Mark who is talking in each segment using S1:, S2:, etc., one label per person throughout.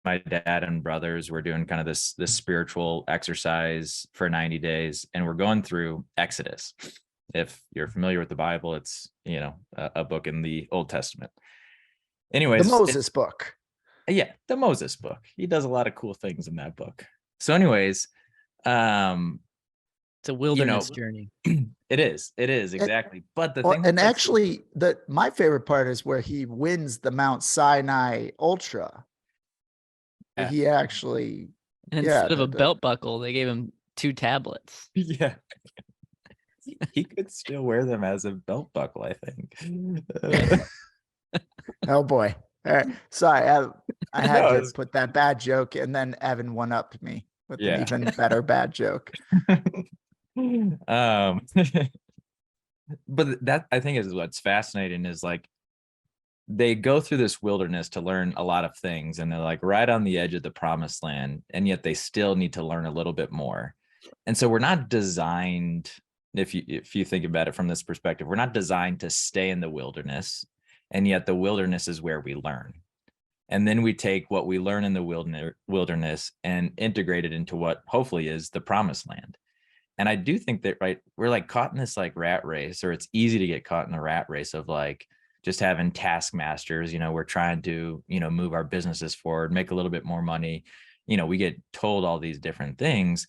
S1: my dad and brothers, we're doing kind of this spiritual exercise for 90 days, and we're going through Exodus. If you're familiar with the Bible, it's, you know, a book in the Old Testament. Anyways,
S2: the Moses book.
S1: Yeah, the Moses book. He does a lot of cool things in that book. So anyways,
S3: It's a wilderness journey.
S1: It is exactly. But the
S2: Well,
S1: thing,
S2: and actually, my favorite part is where he wins the Mount Sinai Ultra.
S1: Yeah.
S2: He actually,
S3: And instead of a belt buckle, they gave him 2 tablets.
S1: Yeah. He could still wear them as a belt buckle, I think.
S2: Oh boy. All right. Sorry, I had
S1: No,
S2: to put that bad joke, and then Evan one-upped me with an even better bad joke.
S1: But that, I think, is what's fascinating, is like they go through this wilderness to learn a lot of things, and they're like right on the edge of the promised land, and yet they still need to learn a little bit more. And so we're not designed, if you think about it from this perspective, we're not designed to stay in the wilderness, and yet the wilderness is where we learn. And then we take what we learn in the wilderness and integrate it into what hopefully is the promised land. And I do think that, right, we're like caught in this like rat race, or it's easy to get caught in the rat race of like just having taskmasters. You know, we're trying to, you know, move our businesses forward, make a little bit more money. You know, we get told all these different things.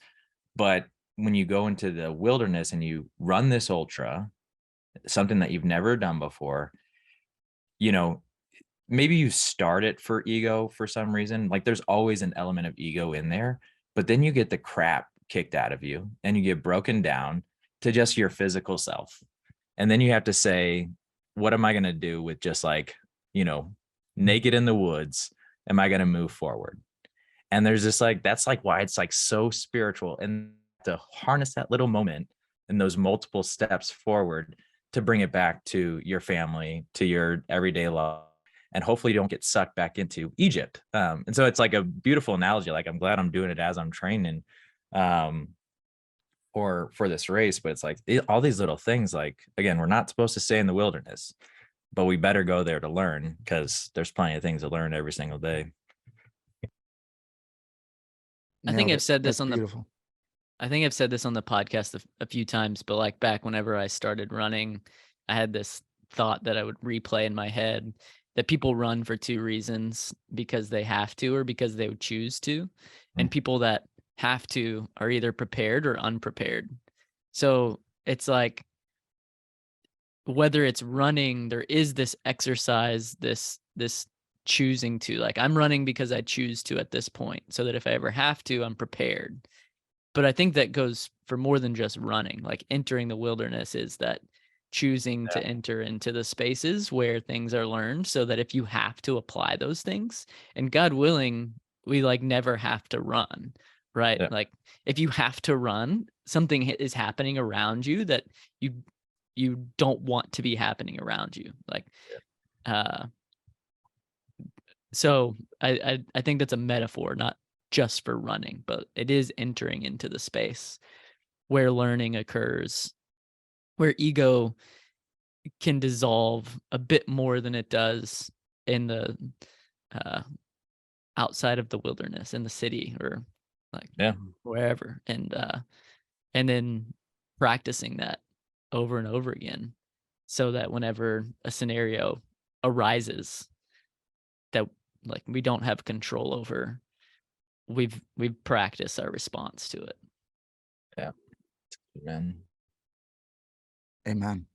S1: But when you go into the wilderness and you run this ultra, something that you've never done before, you know, maybe you start it for ego for some reason. Like there's always an element of ego in there, but then you get the crap kicked out of you and you get broken down to just your physical self. And then you have to say, what am I going to do with just like, you know, naked in the woods? Am I going to move forward? And there's just like, that's like why it's like so spiritual, and to harness that little moment and those multiple steps forward to bring it back to your family, to your everyday life. And hopefully you don't get sucked back into Egypt. And so it's like a beautiful analogy. Like I'm glad I'm doing it as I'm training for this race. But it's like all these little things, like, again, we're not supposed to stay in the wilderness, but we better go there to learn, because there's plenty of things to learn every single day.
S3: I think I've said this on
S2: beautiful.
S3: I think I've said this on the podcast a few times, but like back whenever I started running, I had this thought that I would replay in my head, that people run for 2 reasons: because they have to or because they would choose to. And people that have to are either prepared or unprepared. So it's like, whether it's running, there is this exercise, this choosing to, like, I'm running because I choose to at this point, so that if I ever have to, I'm prepared. But I think that goes for more than just running. Like entering the wilderness is that choosing to enter into the spaces where things are learned, so that if you have to apply those things, and God willing, we like never have to run, right?
S1: Yeah.
S3: Like if you have to run, something is happening around you that you don't want to be happening around you. Like, so I think that's a metaphor, not just for running, but it is entering into the space where learning occurs, where ego can dissolve a bit more than it does in the outside of the wilderness, in the city, or like wherever. And then practicing that over and over again, so that whenever a scenario arises that like we don't have control over, we've practiced our response to it.
S1: Yeah. Amen.
S2: Amen.